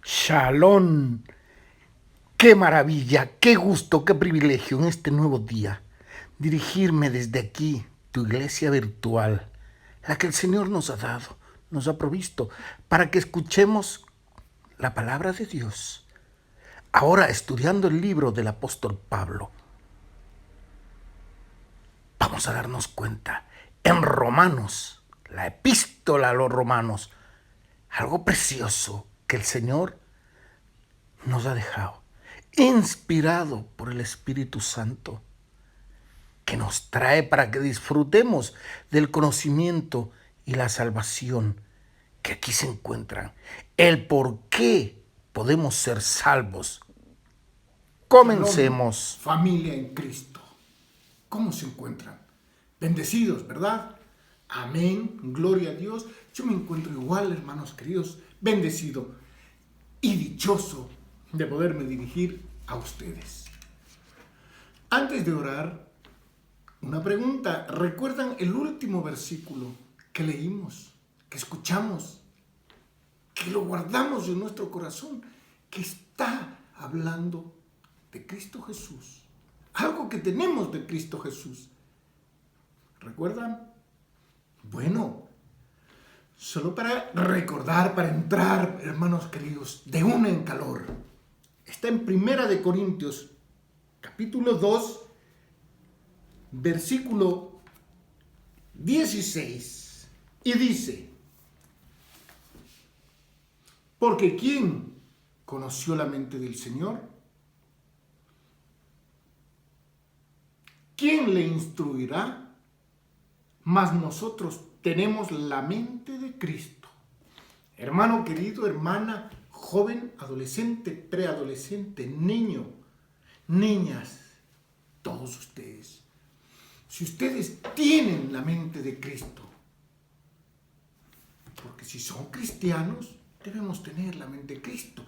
Shalom. Qué maravilla, qué gusto, qué privilegio en este nuevo día dirigirme desde aquí, tu iglesia virtual, la que el Señor nos ha dado, nos ha provisto, para que escuchemos la palabra de Dios. Ahora, estudiando el libro del apóstol Pablo, vamos a darnos cuenta en Romanos, la epístola a los Romanos, algo precioso que el Señor nos ha dejado, inspirado por el Espíritu Santo, que nos trae para que disfrutemos del conocimiento y la salvación que aquí se encuentran, el por qué podemos ser salvos. Shalom, Comencemos. familia en Cristo. ¿Cómo se encuentran? Bendecidos, ¿verdad? Amén, gloria a Dios. Yo me encuentro igual, hermanos queridos, bendecido y dichoso de poderme dirigir a ustedes. Antes de orar, una pregunta. ¿Recuerdan el último versículo que leímos, que escuchamos, que lo guardamos en nuestro corazón, que está hablando de Cristo Jesús? Algo que tenemos de Cristo Jesús. ¿Recuerdan? Bueno, solo para recordar, para entrar, hermanos queridos, de una en calor. Está en Primera de Corintios, capítulo 2, versículo 16. Y dice: porque ¿quién conoció la mente del Señor? ¿Quién le instruirá? Mas nosotros tenemos la mente de Cristo. Hermano querido, hermana, joven, adolescente, preadolescente, niño, niñas, todos ustedes. Si ustedes tienen la mente de Cristo, porque si son cristianos, debemos tener la mente de Cristo.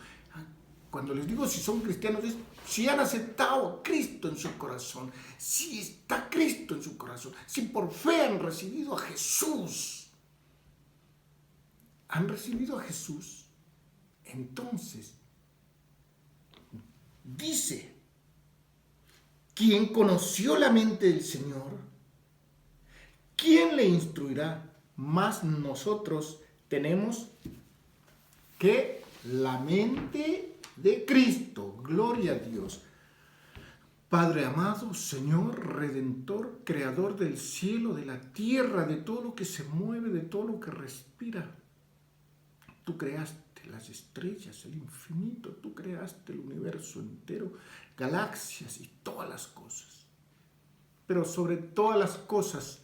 Cuando les digo si son cristianos, es si han aceptado a Cristo en su corazón, si está Cristo en su corazón, si por fe han recibido a Jesús. Han recibido a Jesús, entonces dice: ¿quién conoció la mente del Señor? ¿Quién le instruirá? Mas nosotros tenemos que la mente de Cristo. Gloria a Dios. Padre amado, Señor, Redentor, Creador del cielo, de la tierra, de todo lo que se mueve, de todo lo que respira. Tú creaste las estrellas, el infinito, tú creaste el universo entero, galaxias y todas las cosas. Pero sobre todas las cosas,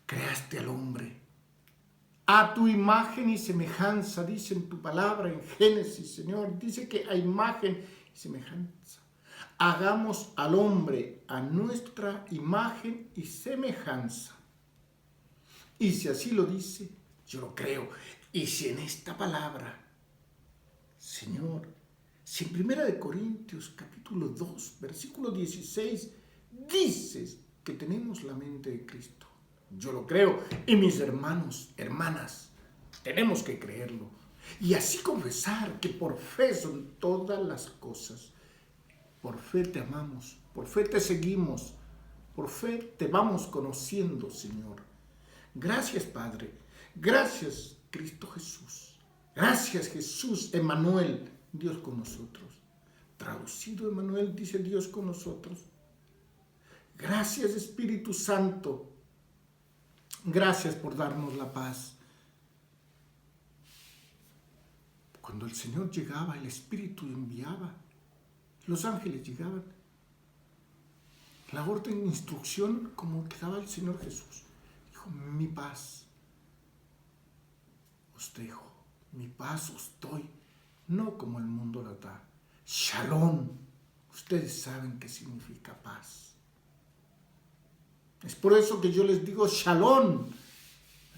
creaste al hombre. A tu imagen y semejanza, dice en tu palabra en Génesis, Señor, dice que a imagen y semejanza. Hagamos al hombre a nuestra imagen y semejanza. Y si así lo dice, yo lo creo. Y si en esta palabra, Señor, si en 1 Corintios capítulo 2, versículo 16, dices que tenemos la mente de Cristo, yo lo creo. Y mis hermanos, hermanas, tenemos que creerlo. Y así confesar que por fe son todas las cosas. Por fe te amamos, por fe te seguimos, por fe te vamos conociendo, Señor. Gracias, Padre. Gracias, Cristo Jesús. Gracias, Jesús, Emmanuel, Dios con nosotros. Traducido, Emmanuel dice Dios con nosotros. Gracias, Espíritu Santo. Gracias por darnos la paz. Cuando el Señor llegaba, el Espíritu enviaba. Los ángeles llegaban. La orden de instrucción como que daba el Señor Jesús. Dijo: mi paz os dejo, mi paz os doy, no como el mundo la da. Shalom. Ustedes saben qué significa paz. Es por eso que yo les digo shalom.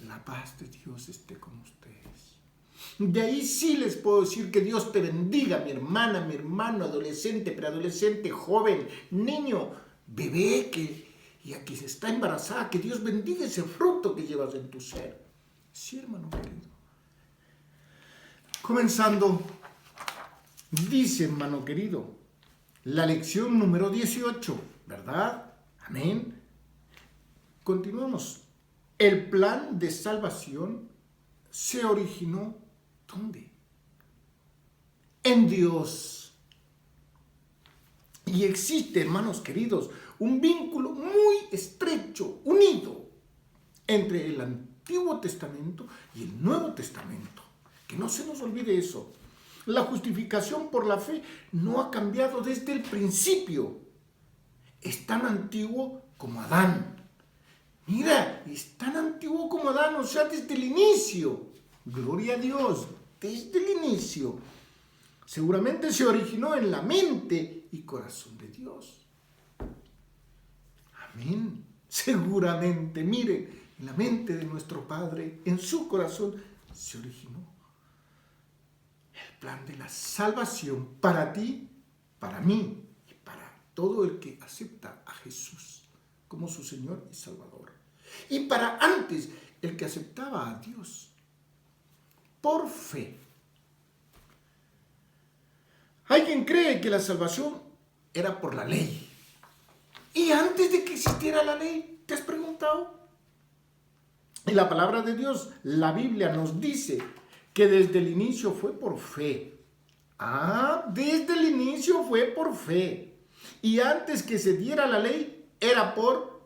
La paz de Dios esté con ustedes. De ahí sí les puedo decir que Dios te bendiga, mi hermana, mi hermano, adolescente, preadolescente, joven, niño, bebé, y a quien está embarazada, que Dios bendiga ese fruto que llevas en tu ser. Sí, hermano querido. Comenzando Dice, hermano querido, la lección número 18, ¿verdad? Amén. Continuamos. El plan de salvación se originó, ¿dónde? En Dios. Y existe, hermanos queridos, un vínculo muy estrecho, unido, entre el Antiguo Testamento y el Nuevo Testamento. Que no se nos olvide eso. La justificación por la fe no ha cambiado desde el principio. Es tan antiguo como Adán. Mira, es tan antiguo como Adán, o sea, desde el inicio. Gloria a Dios, desde el inicio. Seguramente se originó en la mente y corazón de Dios. Amén. Seguramente, mire, en la mente de nuestro Padre, en su corazón, se originó el plan de la salvación para ti, para mí y para todo el que acepta a Jesús como su Señor y Salvador. Y para antes, el que aceptaba a Dios por fe. Alguien cree que la salvación era por la ley. Y antes de que existiera la ley, ¿te has preguntado? Y la palabra de Dios, la Biblia nos dice que desde el inicio fue por fe. Desde el inicio fue por fe. Y antes que se diera la ley, era por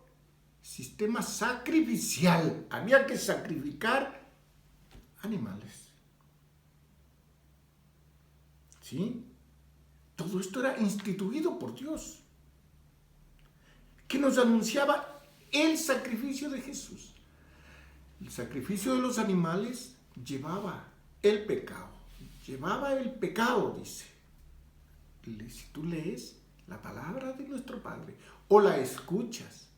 sistema sacrificial. Había que sacrificar animales. ¿Sí? Todo esto era instituido por Dios, que nos anunciaba el sacrificio de Jesús. El sacrificio de los animales llevaba el pecado. Llevaba el pecado, dice. Si tú lees la palabra de nuestro Padre o la escuchas,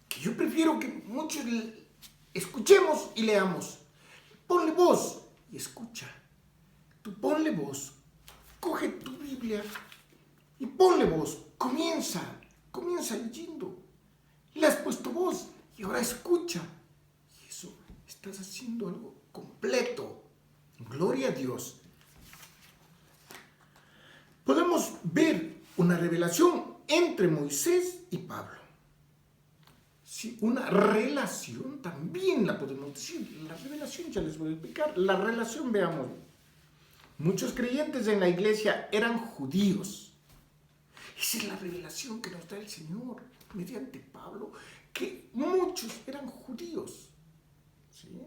que yo prefiero que muchos escuchemos y leamos. Ponle voz y escucha. Tú ponle voz. Coge tu Biblia y ponle voz. Comienza leyendo. Le has puesto voz y ahora escucha. Y eso, estás haciendo algo completo. Gloria a Dios. Podemos ver una revelación entre Moisés y Pablo. Sí, una relación también la podemos decir. La revelación ya les voy a explicar. La relación, veamos. Muchos creyentes en la iglesia eran judíos. Esa es la revelación que nos da el Señor mediante Pablo, que muchos eran judíos. ¿Sí?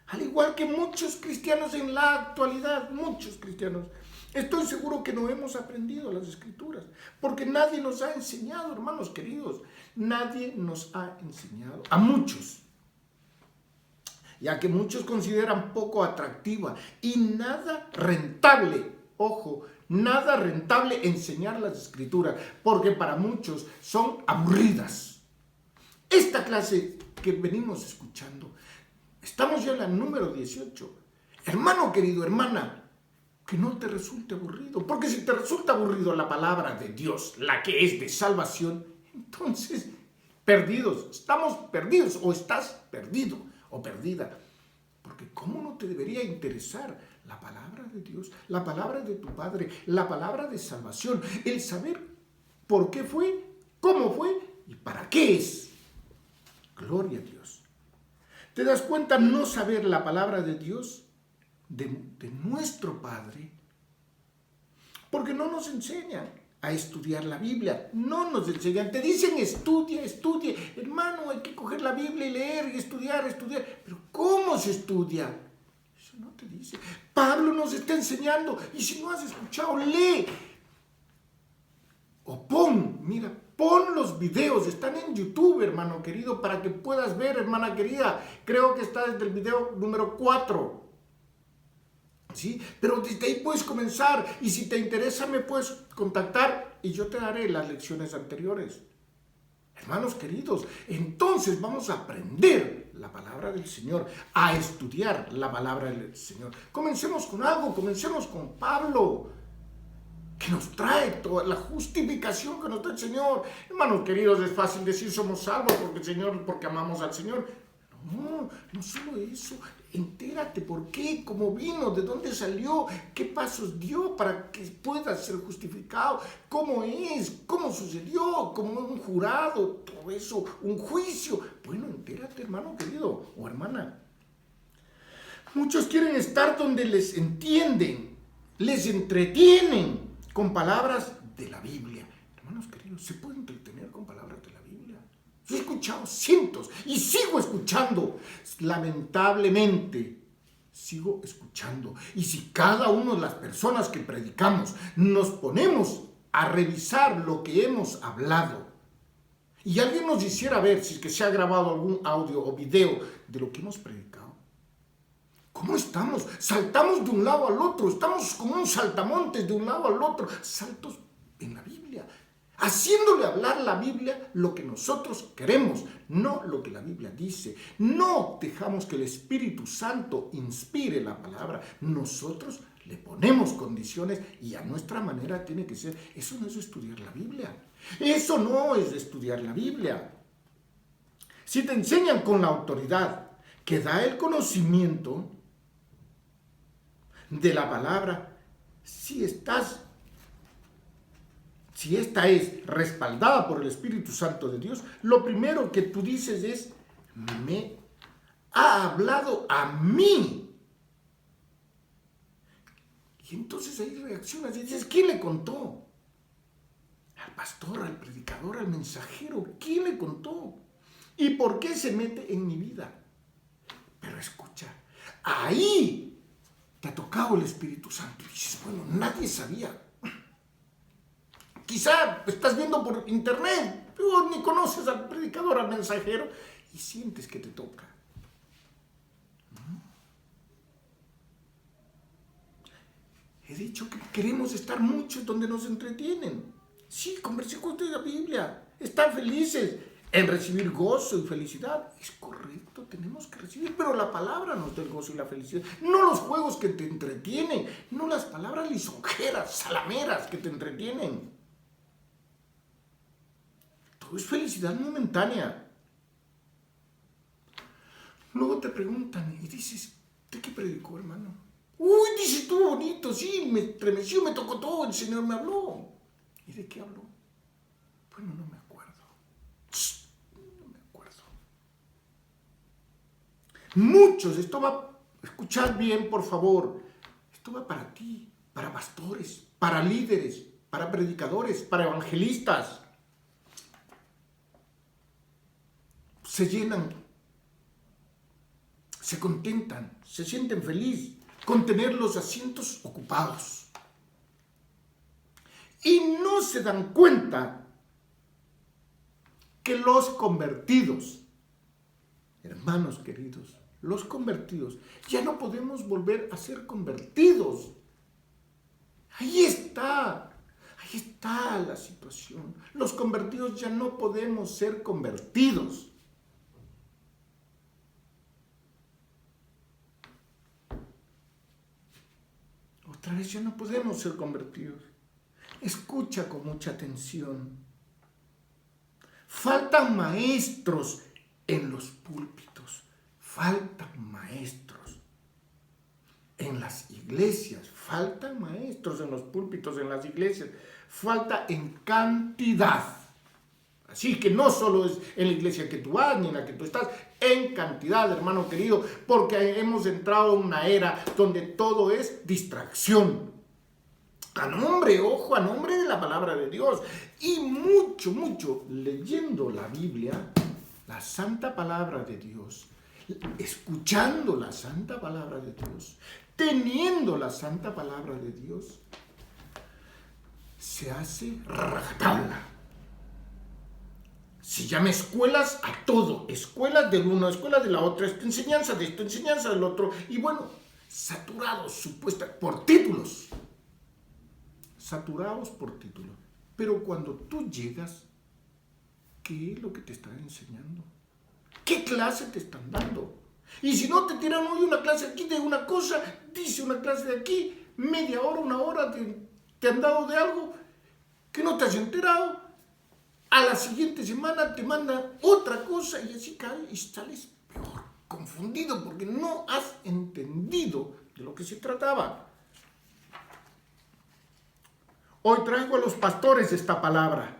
Al igual que muchos cristianos en la actualidad, muchos cristianos. Estoy seguro que no hemos aprendido las Escrituras, porque nadie nos ha enseñado, hermanos queridos. Nadie nos ha enseñado, a muchos, ya que muchos consideran poco atractiva y nada rentable, ojo, nada rentable enseñar las Escrituras, porque para muchos son aburridas. Esta clase que venimos escuchando, estamos ya en la número 18. Hermano querido, hermana, que no te resulte aburrido, porque si te resulta aburrido la palabra de Dios, la que es de salvación, entonces perdidos, estamos perdidos o estás perdido o perdida. Porque ¿cómo no te debería interesar la palabra de Dios, la palabra de tu Padre, la palabra de salvación, el saber por qué fue, cómo fue y para qué es? Gloria a Dios. ¿Te das cuenta no saber la palabra de Dios, de nuestro Padre? Porque no nos enseñan a estudiar la Biblia, no nos enseñan, te dicen estudie, hermano, hay que coger la Biblia y leer y estudiar, pero ¿cómo se estudia? Eso no te dice. Pablo nos está enseñando, y si no has escuchado, lee, o pon los videos, están en YouTube, hermano querido, para que puedas ver, hermana querida, creo que está desde el video número 4. ¿Sí? Pero desde ahí puedes comenzar, y si te interesa me puedes contactar y yo te daré las lecciones anteriores. Hermanos queridos, entonces vamos a aprender la palabra del Señor, a estudiar la palabra del Señor. Comencemos con algo, comencemos con Pablo, que nos trae toda la justificación que nos da el Señor. Hermanos queridos, es fácil decir somos salvos porque amamos al Señor. No solo eso. Entérate por qué, cómo vino, de dónde salió, qué pasos dio para que pueda ser justificado, cómo es, cómo sucedió, como un jurado, todo eso, un juicio. Bueno, entérate, hermano querido o hermana. Muchos quieren estar donde les entienden, les entretienen con palabras de la Biblia. Hermanos queridos, ¿se puede entretener con palabras de la Biblia? Yo he escuchado cientos y sigo escuchando. Lamentablemente, sigo escuchando. Y si cada una de las personas que predicamos nos ponemos a revisar lo que hemos hablado y alguien nos hiciera ver si es que se ha grabado algún audio o video de lo que hemos predicado, ¿cómo estamos? Saltamos de un lado al otro, estamos como un saltamontes de un lado al otro, saltos en la Biblia, haciéndole hablar la Biblia lo que nosotros queremos, no lo que la Biblia dice. No dejamos que el Espíritu Santo inspire la palabra, nosotros le ponemos condiciones y a nuestra manera tiene que ser. Eso no es estudiar la Biblia, eso no es estudiar la Biblia. Si te enseñan con la autoridad que da el conocimiento de la palabra, si esta es respaldada por el Espíritu Santo de Dios, lo primero que tú dices es, me ha hablado a mí. Y entonces ahí reaccionas y dices, ¿quién le contó? Al pastor, al predicador, al mensajero. ¿Quién le contó? ¿Y por qué se mete en mi vida? Pero escucha, ahí te ha tocado el Espíritu Santo. Y dices, bueno, nadie sabía. Quizá estás viendo por internet, pero ni conoces al predicador, al mensajero, y sientes que te toca. He dicho que queremos estar muchos donde nos entretienen. Sí, con versículos de la Biblia. Están felices en recibir gozo y felicidad. Es correcto, tenemos que recibir, pero la palabra nos da el gozo y la felicidad. No los juegos que te entretienen, no las palabras lisonjeras, salameras que te entretienen. Todo es felicidad momentánea. Luego te preguntan y dices, ¿de qué predicó, hermano? Uy, dice, estuvo bonito, sí, me estremeció, me tocó todo, el Señor me habló. ¿Y de qué habló? Bueno, no me acuerdo. No me acuerdo. Muchos, esto va, escuchad bien, por favor, esto va para ti, para pastores, para líderes, para predicadores, para evangelistas. Se llenan, se contentan, se sienten felices con tener los asientos ocupados. Y no se dan cuenta que los convertidos, hermanos queridos, los convertidos, ya no podemos volver a ser convertidos. Ahí está la situación. Los convertidos ya no podemos ser convertidos. Otra vez ya no podemos ser convertidos. Escucha con mucha atención. Faltan maestros en los púlpitos. Faltan maestros en las iglesias. Faltan maestros en los púlpitos, en las iglesias. Falta en cantidad. Así que no solo es en la iglesia que tú vas ni en la que tú estás, en cantidad, hermano querido, porque hemos entrado en una era donde todo es distracción. A nombre, ojo, a nombre de la palabra de Dios. Y mucho, leyendo la Biblia, la santa palabra de Dios, escuchando la santa palabra de Dios, teniendo la santa palabra de Dios, se hace rajatabla. Se llama escuelas a todo, escuelas del uno, escuelas de la otra, enseñanza de esto, enseñanza del otro, y bueno, saturados por títulos. Saturados por títulos. Pero cuando tú llegas, ¿qué es lo que te están enseñando? ¿Qué clase te están dando? Y si no te tiran hoy una clase aquí de una cosa, dice una clase de aquí, media hora, una hora te han dado de algo que no te has enterado. A la siguiente semana te mandan otra cosa y así cae y sales peor. confundido porque no has entendido de lo que se trataba. Hoy traigo a los pastores esta palabra.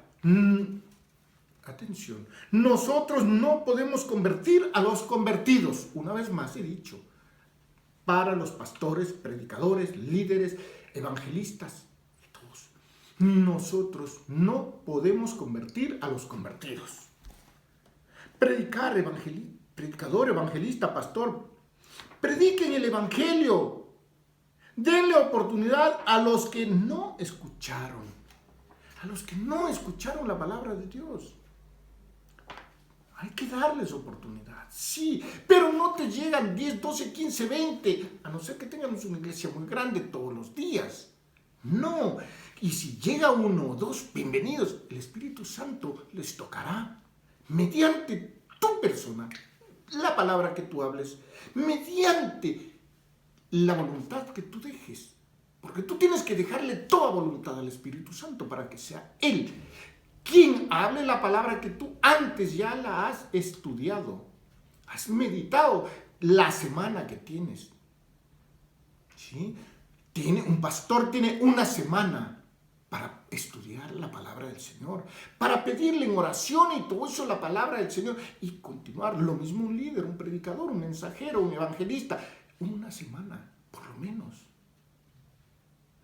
Atención, nosotros no podemos convertir a los convertidos. Una vez más he dicho, para los pastores, predicadores, líderes, evangelistas, todos. Nosotros no podemos convertir a los convertidos. Predicador, evangelista, pastor, prediquen el evangelio. Denle oportunidad a los que no escucharon. A los que no escucharon la palabra de Dios. Hay que darles oportunidad, sí, pero no te llegan 10, 12, 15, 20, a no ser que tengamos una iglesia muy grande todos los días. No, y si llega uno o dos, bienvenidos, el Espíritu Santo les tocará mediante tu persona, la palabra que tú hables, mediante la voluntad que tú dejes. Porque tú tienes que dejarle toda voluntad al Espíritu Santo para que sea Él quien hable la palabra que tú antes ya la has estudiado, has meditado la semana que tienes. ¿Sí? Un pastor tiene una semana para estudiar la palabra del Señor, para pedirle en oración y todo eso la palabra del Señor y continuar. Lo mismo un líder, un predicador, un mensajero, un evangelista. Una semana, por lo menos.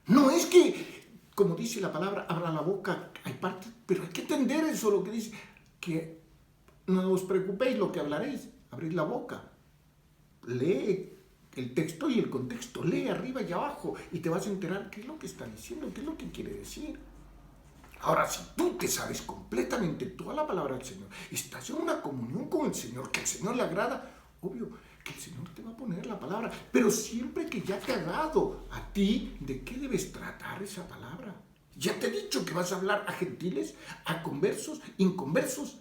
No es que, como dice la palabra, abra la boca, hay partes, pero hay que entender eso, lo que dice, que no os preocupéis lo que hablaréis, abrid la boca, lee el texto y el contexto, lee arriba y abajo y te vas a enterar qué es lo que está diciendo, qué es lo que quiere decir. Ahora, si tú te sabes completamente toda la palabra del Señor, estás en una comunión con el Señor, que al Señor le agrada, obvio que el Señor te va a poner la palabra, pero siempre que ya te ha dado a ti de qué debes tratar esa palabra. Ya te he dicho que vas a hablar a gentiles, a conversos, inconversos,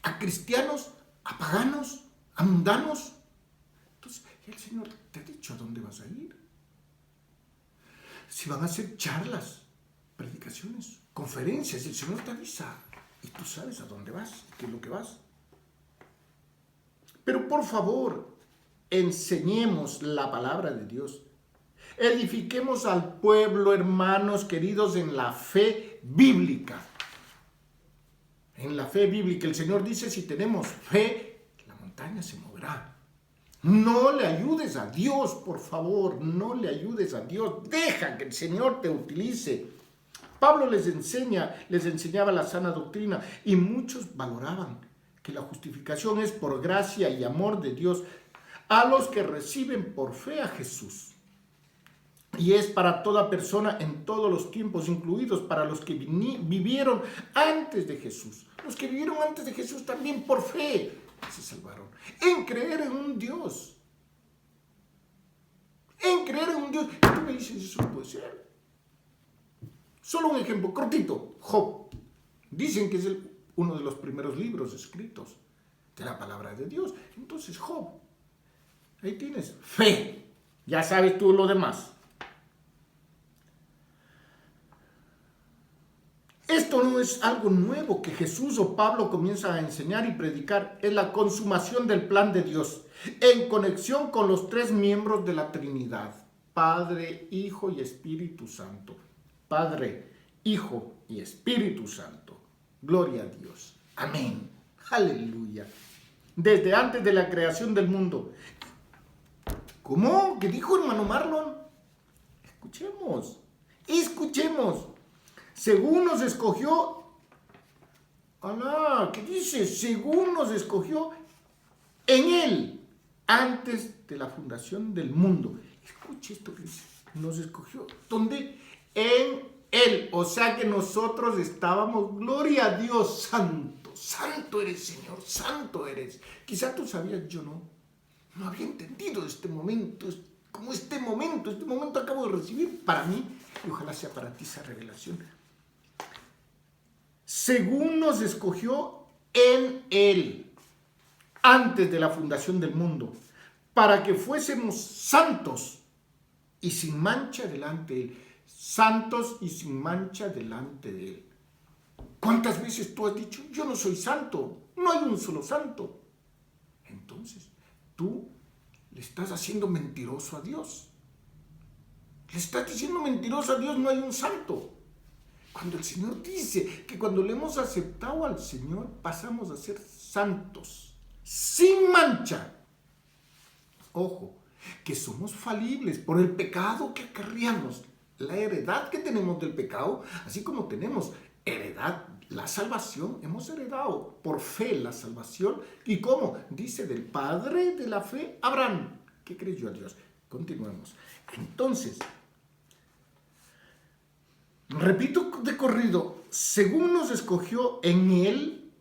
a cristianos, a paganos, a mundanos. Entonces, el Señor te ha dicho a dónde vas a ir. Si van a hacer charlas, predicaciones, conferencias, el Señor te avisa y tú sabes a dónde vas, qué es lo que vas. Pero por favor, enseñemos la palabra de Dios. Edifiquemos al pueblo, hermanos queridos, en la fe bíblica. En la fe bíblica. El Señor dice, si tenemos fe, la montaña se moverá. No le ayudes a Dios, por favor, no le ayudes a Dios. Deja que el Señor te utilice. Pablo les enseñaba la sana doctrina y muchos valoraban que la justificación es por gracia y amor de Dios a los que reciben por fe a Jesús. Y es para toda persona en todos los tiempos, incluidos para los que vivieron antes de Jesús. Los que vivieron antes de Jesús también por fe se salvaron. En creer en un Dios. En creer en un Dios. Y tú me dices, eso no puede ser. Solo un ejemplo cortito. Job. Dicen que es uno de los primeros libros escritos de la palabra de Dios. Entonces, Job. Ahí tienes fe. Ya sabes tú lo demás. Esto no es algo nuevo que Jesús o Pablo comienzan a enseñar y predicar. Es la consumación del plan de Dios en conexión con los tres miembros de la Trinidad. Padre, Hijo y Espíritu Santo. Padre, Hijo y Espíritu Santo. Gloria a Dios. Amén. Aleluya. Desde antes de la creación del mundo. ¿Cómo? ¿Qué dijo hermano Marlon? Escuchemos. Según nos escogió, ¿qué dice? Según nos escogió en Él, antes de la fundación del mundo. Escuche esto que dice, nos escogió. ¿Dónde? En Él. O sea que nosotros estábamos, gloria a Dios, santo eres Señor, santo eres. Quizá tú sabías, yo no había entendido este momento, como este momento acabo de recibir para mí, y ojalá sea para ti esa revelación. Según nos escogió en Él, antes de la fundación del mundo, para que fuésemos santos y sin mancha delante de Él. Santos y sin mancha delante de Él. ¿Cuántas veces tú has dicho, yo no soy santo? No hay un solo santo. Entonces, tú le estás haciendo mentiroso a Dios. Le estás diciendo mentiroso a Dios, no hay un santo. Cuando el Señor dice que cuando le hemos aceptado al Señor, pasamos a ser santos, sin mancha. Ojo, que somos falibles por el pecado que acarreamos, la heredad que tenemos del pecado, así como tenemos heredad, la salvación, hemos heredado por fe la salvación. ¿Y cómo? Dice del padre de la fe, Abraham, que creyó a Dios. Continuemos. Entonces, repito de corrido, según nos escogió en Él,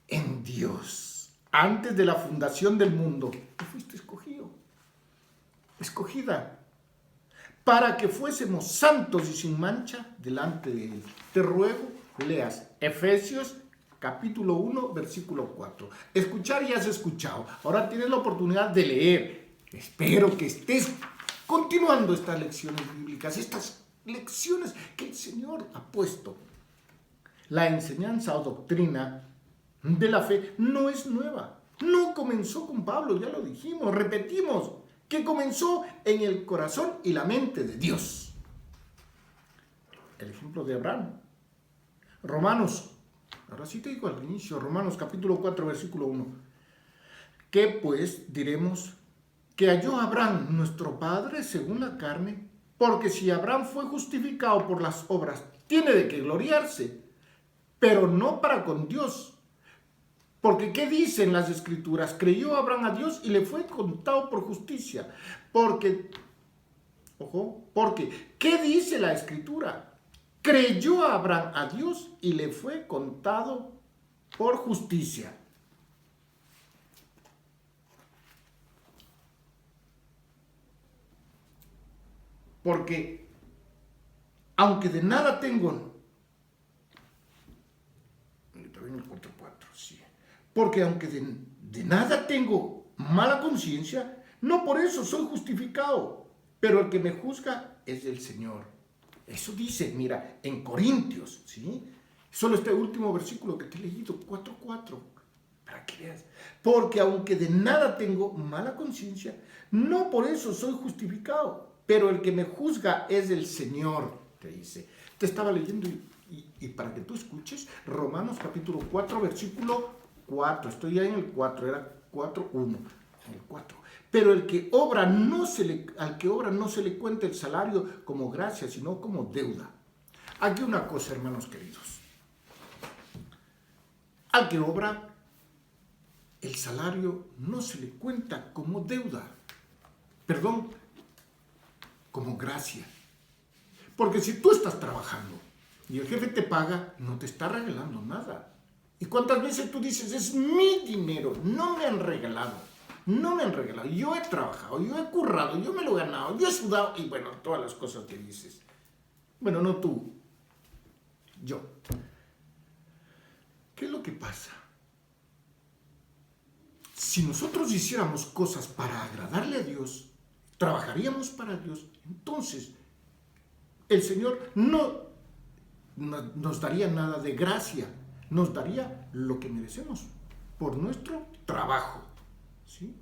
en Dios, antes de la fundación del mundo, tú fuiste escogido, escogida, para que fuésemos santos y sin mancha delante de Él. Te ruego, leas Efesios capítulo 1, versículo 4. Escuchar ya has escuchado. Ahora tienes la oportunidad de leer. Espero que estés continuando estas lecciones bíblicas, estas lecciones que el Señor ha puesto. La enseñanza o doctrina de la fe no es nueva. No comenzó con Pablo, ya lo dijimos, repetimos, que comenzó en el corazón y la mente de Dios. El ejemplo de Abraham. Romanos, ahora sí te digo al inicio, Romanos capítulo 4, versículo 1. ¿Qué pues diremos? Que halló Abraham, nuestro padre, según la carne, porque si Abraham fue justificado por las obras, tiene de qué gloriarse, pero no para con Dios. Porque ¿qué dicen las Escrituras? Creyó Abraham a Dios y le fue contado por justicia. Porque, ¿qué dice la Escritura? Creyó Abraham a Dios y le fue contado por justicia. Porque aunque de nada tengo, porque aunque de nada tengo mala conciencia, no por eso soy justificado, pero el que me juzga es el Señor. Eso dice, mira, en Corintios, ¿sí? Solo este último versículo que te he leído, 4:4, para que veas. Porque aunque de nada tengo mala conciencia, no por eso soy justificado, pero el que me juzga es el Señor, te dice. Te estaba leyendo y para que tú escuches, Romanos capítulo 4, versículo 4. Estoy ya en el 4, era 4:1, el 4. Pero al que obra no se le cuenta el salario como gracia, sino como deuda. Aquí una cosa, hermanos queridos. Al que obra, el salario no se le cuenta como deuda. Perdón, como gracia. Porque si tú estás trabajando y el jefe te paga, no te está regalando nada. ¿Y cuántas veces tú dices, es mi dinero, no me han regalado? No me han regalado, yo he trabajado, yo he currado, yo me lo he ganado, yo he sudado, y bueno, todas las cosas que dices. Bueno, no tú, yo. ¿Qué es lo que pasa? Si nosotros hiciéramos cosas para agradarle a Dios, trabajaríamos para Dios, entonces el Señor no nos daría nada de gracia, nos daría lo que merecemos por nuestro trabajo. ¿Sí?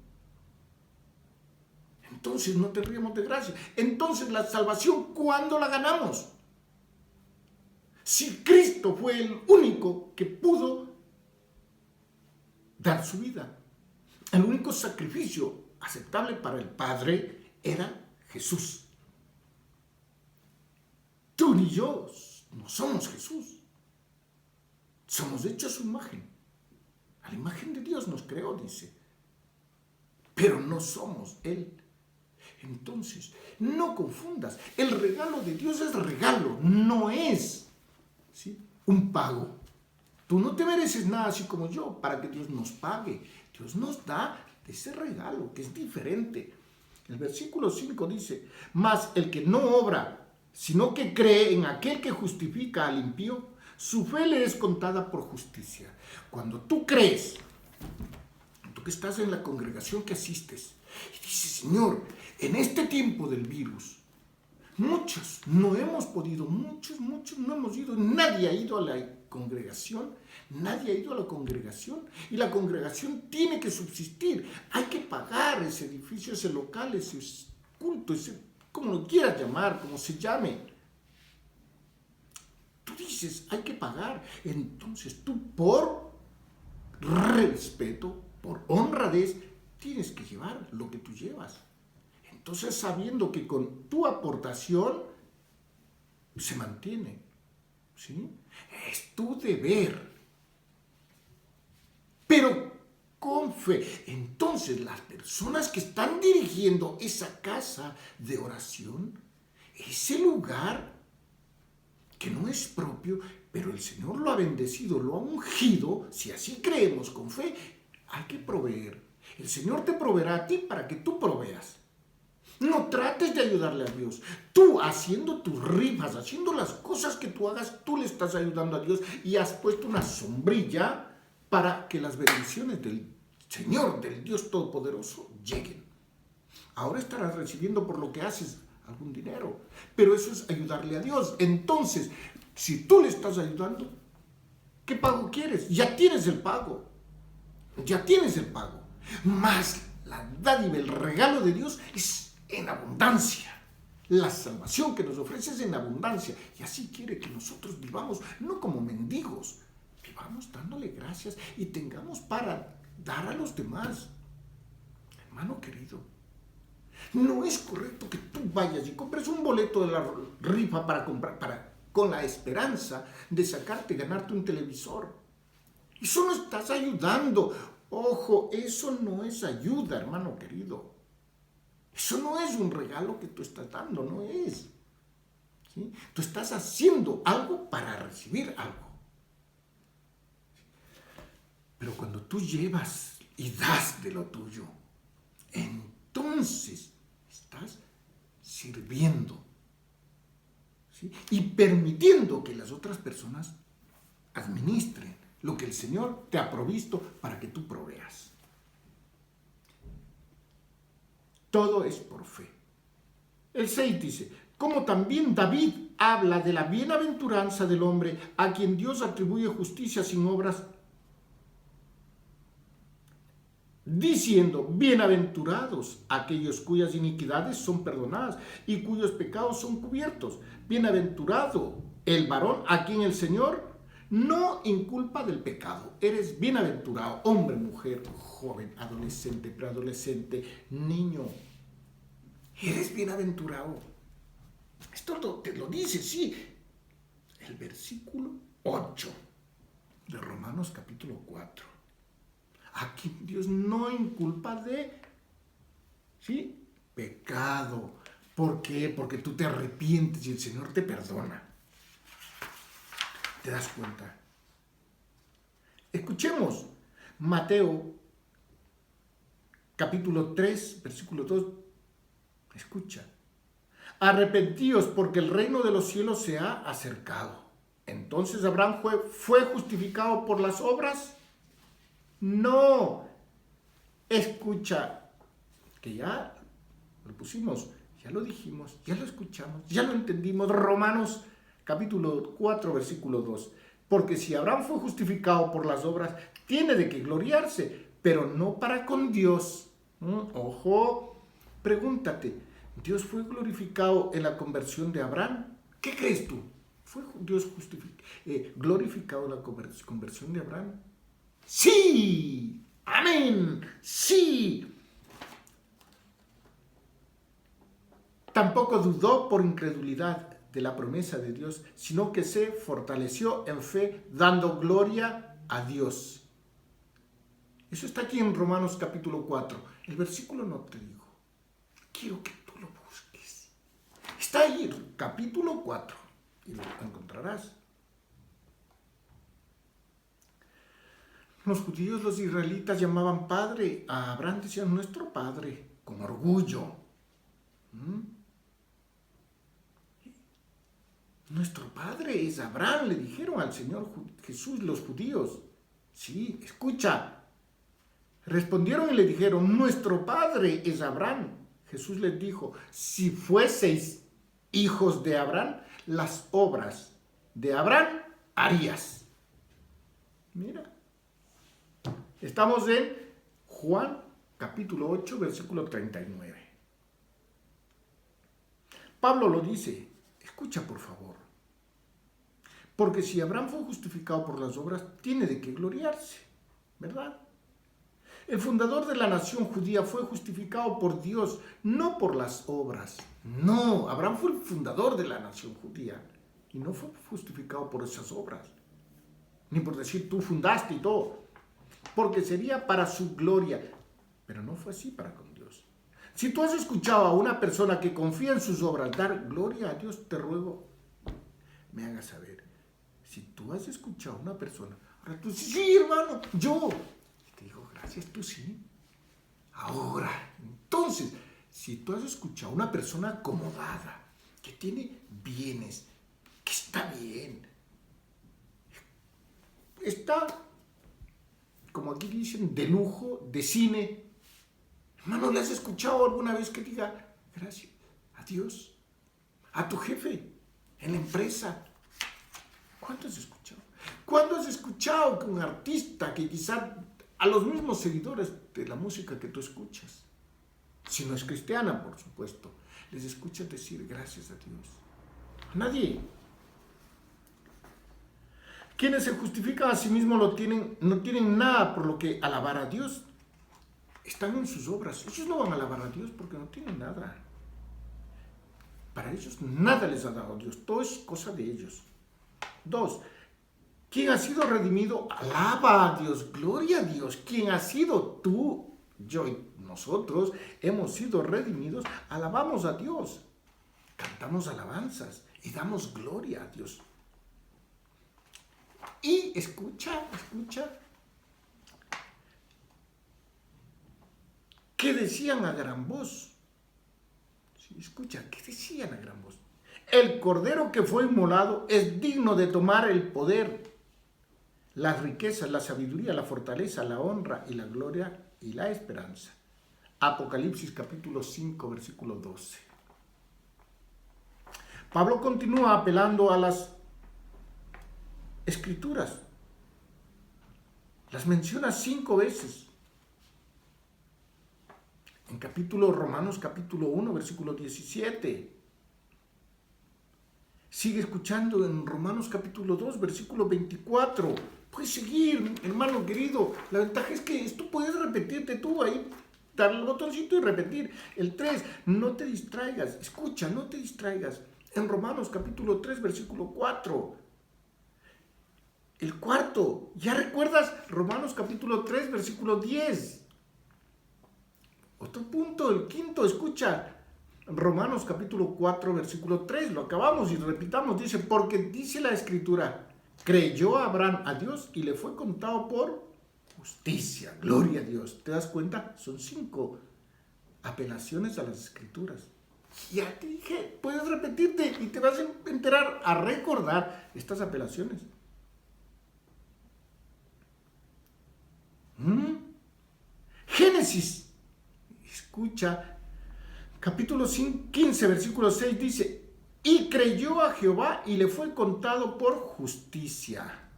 Entonces no tendríamos de gracia. Entonces la salvación, ¿cuándo la ganamos? Si Cristo fue el único que pudo dar su vida, el único sacrificio aceptable para el Padre era Jesús. Tú ni yo no somos Jesús. Somos hechos a su imagen. A la imagen de Dios nos creó, dice. Pero no somos Él. Entonces, no confundas. El regalo de Dios es regalo, no es, ¿sí?, un pago. Tú no te mereces nada así como yo para que Dios nos pague. Dios nos da ese regalo que es diferente. El versículo 5 dice, mas el que no obra, sino que cree en aquel que justifica al impío, su fe le es contada por justicia. Cuando tú crees, tú que estás en la congregación que asistes, y dices, Señor, en este tiempo del virus, Muchos no hemos podido, muchos no hemos ido, nadie ha ido a la congregación, y la congregación tiene que subsistir, hay que pagar ese edificio, ese local, ese culto, ese, como lo quieras llamar, como se llame. Tú dices, hay que pagar, entonces tú por respeto, por honradez, tienes que llevar lo que tú llevas. Entonces, sabiendo que con tu aportación se mantiene, ¿sí? Es tu deber, pero con fe. Entonces, las personas que están dirigiendo esa casa de oración, ese lugar que no es propio, pero el Señor lo ha bendecido, lo ha ungido, si así creemos con fe, hay que proveer. El Señor te proveerá a ti para que tú proveas. No trates de ayudarle a Dios. Tú haciendo tus rifas, haciendo las cosas que tú hagas, tú le estás ayudando a Dios y has puesto una sombrilla para que las bendiciones del Señor, del Dios Todopoderoso, lleguen. Ahora estarás recibiendo por lo que haces algún dinero, pero eso es ayudarle a Dios. Entonces, si tú le estás ayudando, ¿qué pago quieres? Ya tienes el pago. Más la dádiva, el regalo de Dios es en abundancia. La salvación que nos ofrece es en abundancia. Y así quiere que nosotros vivamos, no como mendigos, vivamos dándole gracias y tengamos para dar a los demás. Hermano querido, no es correcto que tú vayas y compres un boleto de la rifa con la esperanza de ganarte un televisor. Eso no estás ayudando. Ojo, eso no es ayuda, hermano querido. Eso no es un regalo que tú estás dando, no es. ¿Sí? Tú estás haciendo algo para recibir algo. Pero cuando tú llevas y das de lo tuyo, entonces estás sirviendo, ¿sí? Y permitiendo que las otras personas administren lo que el Señor te ha provisto para que tú proveas. Todo es por fe. El 6 dice, como también David habla de la bienaventuranza del hombre a quien Dios atribuye justicia sin obras, diciendo, bienaventurados aquellos cuyas iniquidades son perdonadas y cuyos pecados son cubiertos. Bienaventurado el varón a quien el Señor no inculpa del pecado. Eres bienaventurado, hombre, mujer, joven, adolescente, preadolescente, niño. Eres bienaventurado. Esto te lo dice, sí. El versículo 8 de Romanos capítulo 4. Aquí Dios no inculpa de, ¿sí?, pecado. ¿Por qué? Porque tú te arrepientes y el Señor te perdona. ¿Te das cuenta? Escuchemos Mateo capítulo 3, versículo 2. Escucha. Arrepentíos porque el reino de los cielos se ha acercado. Entonces Abraham fue justificado por las obras. No. Escucha. Que ya lo pusimos, ya lo dijimos, ya lo escuchamos, ya lo entendimos. Romanos capítulo 4, versículo 2. Porque si Abraham fue justificado por las obras, tiene de qué gloriarse, pero no para con Dios. Ojo, pregúntate, ¿Dios fue glorificado en la conversión de Abraham? ¿Qué crees tú? ¿Fue Dios glorificado en la conversión de Abraham? ¡Sí! ¡Amén! ¡Sí! Tampoco dudó por incredulidad de la promesa de Dios, sino que se fortaleció en fe, dando gloria a Dios. Eso está aquí en Romanos capítulo 4. El versículo no te digo. Quiero que tú lo busques. Está ahí, capítulo 4, y lo encontrarás. Los judíos, los israelitas llamaban padre a Abraham, decían nuestro padre, con orgullo. Nuestro padre es Abraham, le dijeron al Señor Jesús los judíos. Sí, escucha. Respondieron y le dijeron, nuestro padre es Abraham. Jesús les dijo, si fueseis hijos de Abraham, las obras de Abraham harías. Mira, estamos en Juan capítulo 8, versículo 39. Pablo lo dice, escucha por favor, porque si Abraham fue justificado por las obras, tiene de qué gloriarse, ¿verdad? El fundador de la nación judía fue justificado por Dios, no por las obras. No, Abraham fue el fundador de la nación judía y no fue justificado por esas obras, ni por decir tú fundaste y todo, porque sería para su gloria, pero no fue así para con Dios. Si tú has escuchado a una persona que confía en sus obras dar gloria a Dios, te ruego, me hagas saber. Si tú has escuchado a una persona, ahora tú dices, sí hermano, yo, te digo, gracias, tú sí. Ahora, entonces, si tú has escuchado a una persona acomodada, que tiene bienes, que está bien, está, como aquí dicen, de lujo, de cine, hermano, ¿le has escuchado alguna vez que diga, gracias a Dios, a tu jefe, en la empresa? ¿Cuánto has escuchado? ¿Cuándo has escuchado que un artista que quizá a los mismos seguidores de la música que tú escuchas, si no es cristiana, por supuesto, les escuchas decir gracias a Dios? Nadie. Quienes se justifican a sí mismos no tienen nada por lo que alabar a Dios. Están en sus obras. Ellos no van a alabar a Dios porque no tienen nada. Para ellos nada les ha dado Dios. Todo es cosa de ellos. 2. Quien ha sido redimido, alaba a Dios, gloria a Dios. Quien ha sido tú, yo y nosotros, hemos sido redimidos, alabamos a Dios. Cantamos alabanzas y damos gloria a Dios. Y escucha. ¿Qué decían a gran voz? Sí, escucha, ¿qué decían a gran voz? El cordero que fue inmolado es digno de tomar el poder, las riquezas, la sabiduría, la fortaleza, la honra y la gloria y la esperanza. Apocalipsis capítulo 5, versículo 12. Pablo continúa apelando a las escrituras. Las menciona 5 veces. En Romanos capítulo 1, versículo 17. Sigue escuchando en Romanos capítulo 2, versículo 24. Puedes seguir, hermano querido. La ventaja es que esto puedes repetirte tú ahí, darle el botoncito y repetir. El 3, no te distraigas. Escucha, no te distraigas. En Romanos capítulo 3, versículo 4. El 4, ¿ya recuerdas? Romanos capítulo 3, versículo 10. Otro punto, el 5, escucha. Romanos capítulo 4, versículo 3, lo acabamos y repitamos, dice, porque dice la escritura, creyó Abraham a Dios y le fue contado por justicia, gloria a Dios. ¿Te das cuenta? Son 5 apelaciones a las escrituras. Ya te dije, puedes repetirte y te vas a enterar, a recordar estas apelaciones. Génesis, escucha, capítulo 15, versículo 6 dice, y creyó a Jehová y le fue contado por justicia.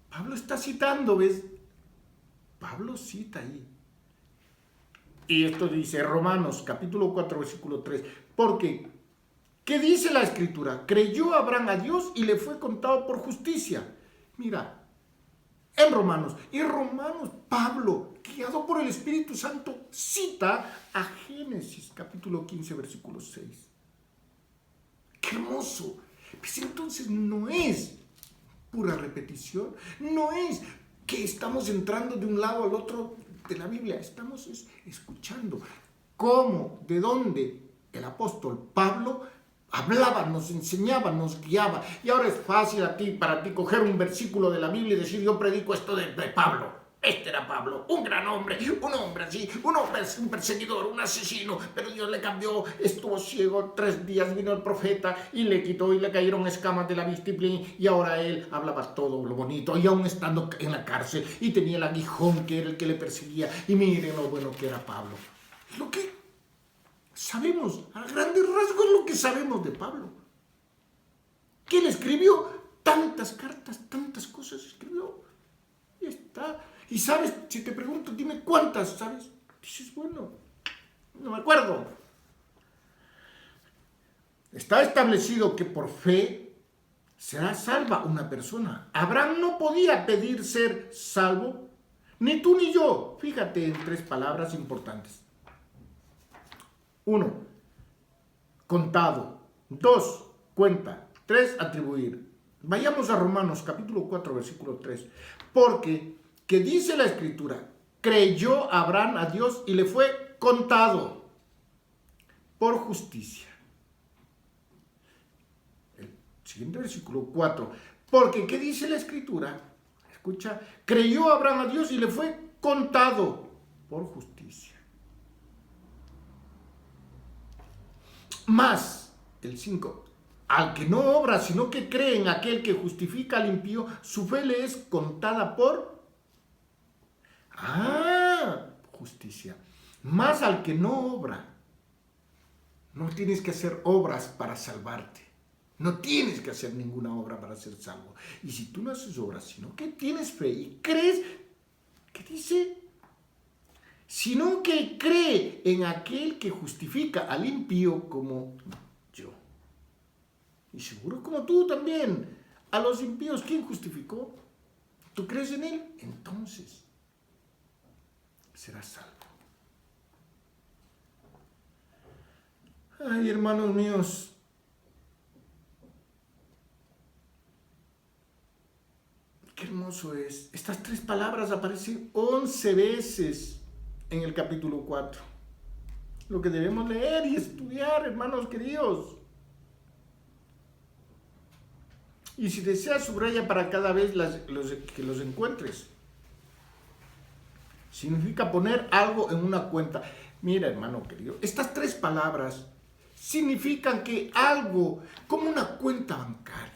Pablo está citando, ¿ves? Pablo cita ahí. Y esto dice Romanos capítulo 4, versículo 3, porque, ¿qué dice la escritura? Creyó Abraham a Dios y le fue contado por justicia. Mira, en Romanos, Pablo, guiado por el Espíritu Santo, cita a Génesis, capítulo 15, versículo 6. ¡Qué hermoso! Pues entonces no es pura repetición, no es que estamos entrando de un lado al otro de la Biblia, estamos escuchando cómo, de dónde el apóstol Pablo hablaba, nos enseñaba, nos guiaba. Y ahora es fácil para ti coger un versículo de la Biblia y decir, yo predico esto de Pablo. Este era Pablo, un gran hombre, un hombre así, un perseguidor, un asesino, pero Dios le cambió, estuvo ciego 3 días, vino el profeta y le quitó y le cayeron escamas de la vista y ahora él hablaba todo lo bonito, y aún estando en la cárcel y tenía el aguijón que era el que le perseguía, y miren lo bueno que era Pablo. Lo que Sabemos, a grandes rasgos, lo que sabemos de Pablo. Que él escribió tantas cartas, tantas cosas escribió. Y está. Y sabes, si te pregunto, dime cuántas, ¿sabes? Dices, bueno, no me acuerdo. Está establecido que por fe será salva una persona. Abraham no podía pedir ser salvo, ni tú ni yo. Fíjate en 3 palabras importantes. 1, contado. 2, cuenta. 3, atribuir. Vayamos a Romanos capítulo 4, versículo 3. Porque, ¿qué dice la Escritura? Creyó Abraham a Dios y le fue contado por justicia. El siguiente versículo 4. Porque, ¿qué dice la Escritura? Escucha, creyó Abraham a Dios y le fue contado por justicia. Más, el 5, al que no obra, sino que cree en aquel que justifica al impío, su fe le es contada por justicia. Más al que no obra. No tienes que hacer obras para salvarte. No tienes que hacer ninguna obra para ser salvo. Y si tú no haces obras, sino que tienes fe y crees, ¿qué dice? Sino que cree en aquel que justifica al impío como yo. Y seguro como tú también. A los impíos, ¿quién justificó? ¿Tú crees en él? Entonces serás salvo. Ay, hermanos míos. Qué hermoso es. Estas 3 palabras aparecen 11 veces en el capítulo 4. Lo que debemos leer y estudiar, hermanos queridos. Y si deseas, subraya para cada vez que los encuentres. Significa poner algo en una cuenta. Mira, hermano querido, estas 3 palabras significan que algo, como una cuenta bancaria.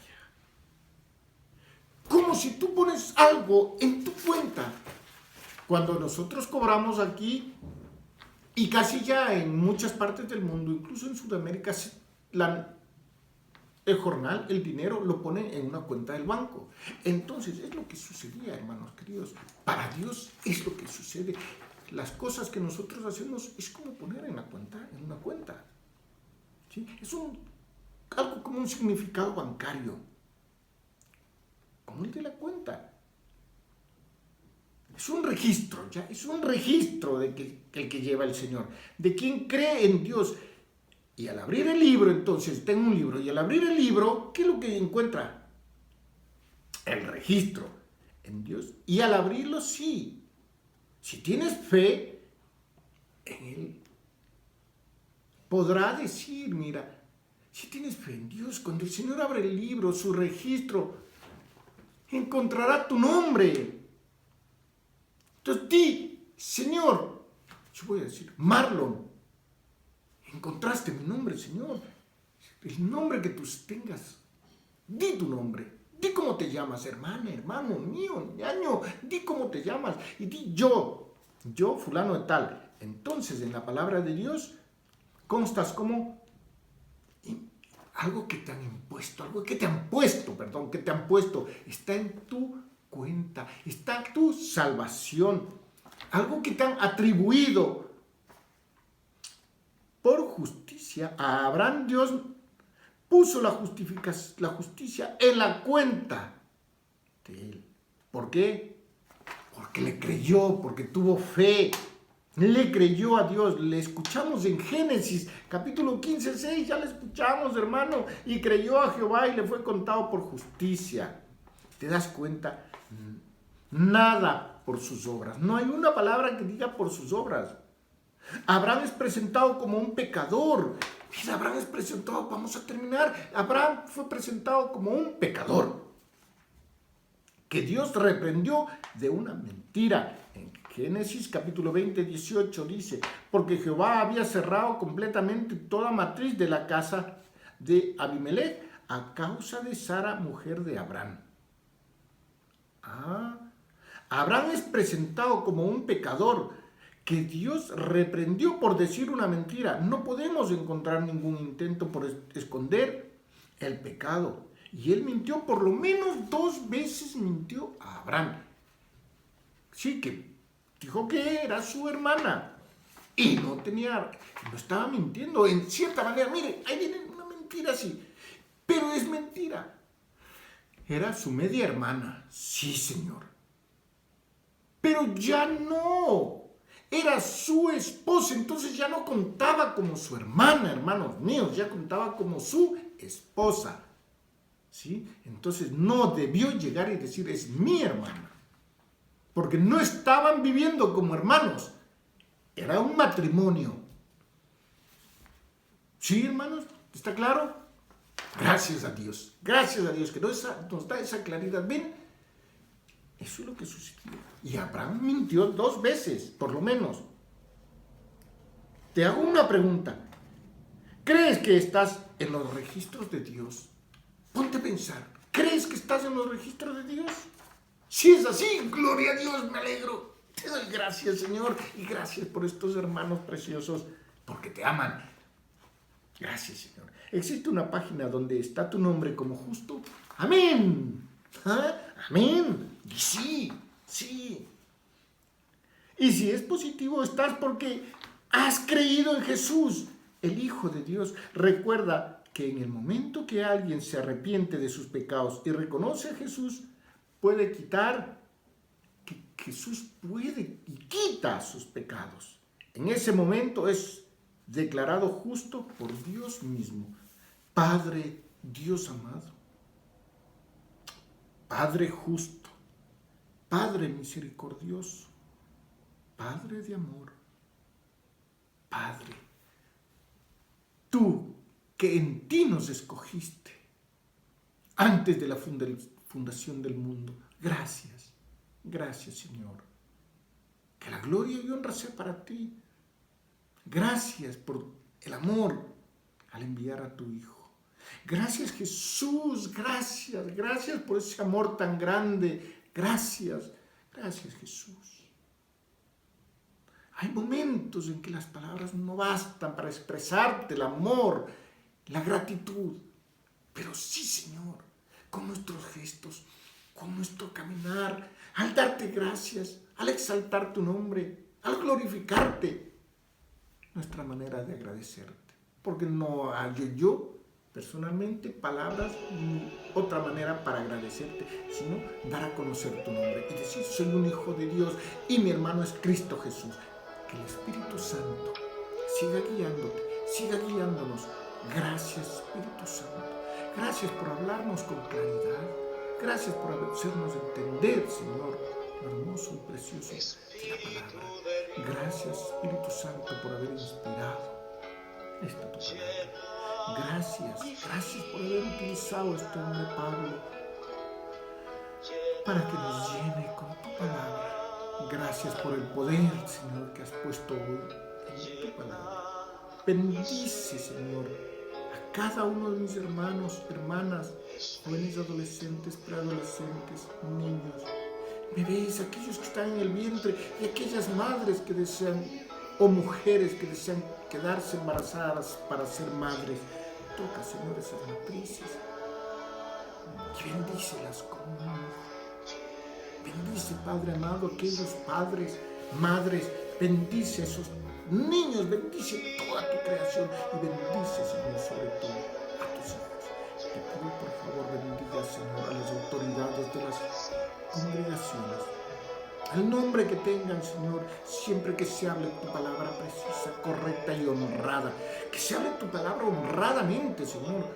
Como si tú pones algo en tu cuenta. Cuando nosotros cobramos aquí, y casi ya en muchas partes del mundo, incluso en Sudamérica, el jornal, el dinero, lo pone en una cuenta del banco. Entonces, es lo que sucedía, hermanos queridos. Para Dios es lo que sucede. Las cosas que nosotros hacemos es como poner en una cuenta. ¿Sí? Es algo como un significado bancario, como el de la cuenta. Es un registro, ¿ya? Es un registro de el que lleva el Señor, de quien cree en Dios. Y al abrir el libro, entonces, tengo un libro, y al abrir el libro, ¿qué es lo que encuentra? El registro en Dios. Y al abrirlo, sí. Si tienes fe en Él, podrá decir, mira, si tienes fe en Dios, cuando el Señor abre el libro, su registro, encontrará tu nombre. Entonces, Señor, yo voy a decir, Marlon, encontraste mi nombre, Señor. El nombre que tú tengas. Di tu nombre. Di cómo te llamas, hermana, hermano mío, ñaño. Di cómo te llamas. Y di yo fulano de tal. Entonces, en la palabra de Dios, constas como algo que te han impuesto, que te han puesto. Está en tu cuenta. Está tu salvación. Algo que te han atribuido. Por justicia, a Abraham Dios puso la justicia en la cuenta de él. ¿Por qué? Porque le creyó, porque tuvo fe. Le creyó a Dios. Le escuchamos en Génesis, capítulo 15, 6. Ya le escuchamos, hermano. Y creyó a Jehová y le fue contado por justicia. ¿Te das cuenta? Nada por sus obras. No hay una palabra que diga por sus obras. Abraham es presentado como un pecador. Mira, Abraham es presentado, vamos a terminar. Abraham fue presentado como un pecador que Dios reprendió de una mentira. En Génesis capítulo 20, 18 dice, porque Jehová había cerrado completamente toda matriz de la casa de Abimelech a causa de Sara, mujer de Abraham. Abraham es presentado como un pecador que Dios reprendió por decir una mentira. No podemos encontrar ningún intento por esconder el pecado. Y él mintió, por lo menos 2 veces mintió a Abraham. Sí, que dijo que era su hermana. Y no estaba mintiendo. En cierta manera, mire, ahí viene una mentira así. Pero es mentira. Era su media hermana. Sí, Señor. Pero ya no. Era su esposa. Entonces ya no contaba como su hermana, hermanos míos. Ya contaba como su esposa. ¿Sí? Entonces no debió llegar y decir, es mi hermana. Porque no estaban viviendo como hermanos. Era un matrimonio. ¿Sí, hermanos? ¿Está claro? Gracias a Dios que nos da esa claridad. ¿Ven? Eso es lo que sucedió. Y Abraham mintió 2 veces, por lo menos. Te hago una pregunta. ¿Crees que estás en los registros de Dios? Ponte a pensar. ¿Crees que estás en los registros de Dios? Si es así, gloria a Dios, me alegro. Te doy gracias, Señor, y gracias por estos hermanos preciosos, porque te aman. Gracias, Señor. ¿Existe una página donde está tu nombre como justo? ¡Amén! ¿Ah? ¡Amén! Y sí, sí. Y si es positivo, estás porque has creído en Jesús, el Hijo de Dios. Recuerda que en el momento que alguien se arrepiente de sus pecados y reconoce a Jesús, puede quitar, que Jesús puede y quita sus pecados. En ese momento es declarado justo por Dios mismo. Padre, Dios amado, Padre justo, Padre misericordioso, Padre de amor, Padre, tú que en ti nos escogiste antes de la fundación del mundo. Gracias, gracias, Señor. Que la gloria y honra sea para ti. Gracias por el amor al enviar a tu Hijo. Gracias, Jesús, gracias por ese amor tan grande. Gracias, Jesús. Hay momentos en que las palabras no bastan para expresarte el amor, la gratitud. Pero sí, Señor, con nuestros gestos, con nuestro caminar, al darte gracias, al exaltar tu nombre, al glorificarte, nuestra manera de agradecerte. Porque no hay yo personalmente palabras ni otra manera para agradecerte, sino dar a conocer tu nombre y decir, soy un hijo de Dios y mi hermano es Cristo Jesús. Que el Espíritu Santo siga guiándote, siga guiándonos. Gracias, Espíritu Santo. Gracias por hablarnos con claridad. Gracias por hacernos entender, Señor, lo hermoso y precioso de la palabra. Gracias, Espíritu Santo, por haber inspirado esta tu palabra. Gracias por haber utilizado este hombre Pablo para que nos llene con tu palabra. Gracias por el poder, Señor, que has puesto hoy en tu palabra. Bendice, Señor, a cada uno de mis hermanos, hermanas, jóvenes, adolescentes, preadolescentes, niños, bebés, aquellos que están en el vientre y aquellas madres que desean, o mujeres que desean quedarse embarazadas para ser madres. Toca, Señor, esas matrices y bendícelas con un hijo. Bendice, Padre amado, aquellos padres, madres, bendice a esos niños, bendice toda tu creación y bendice, Señor, sobre todo a tus hijos. Te pido, por favor, bendiga, Señor, a las autoridades de las congregaciones. Al nombre que tengan, Señor, siempre que se hable tu palabra precisa, correcta y honrada. Que se hable tu palabra honradamente, Señor,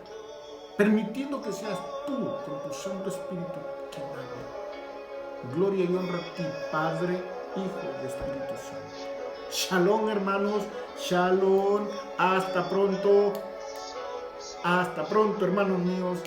permitiendo que seas tú, con tu Santo Espíritu, quien hable. Gloria y honra a ti, Padre, Hijo y Espíritu Santo. Shalom, hermanos. Shalom. Hasta pronto. Hasta pronto, hermanos míos.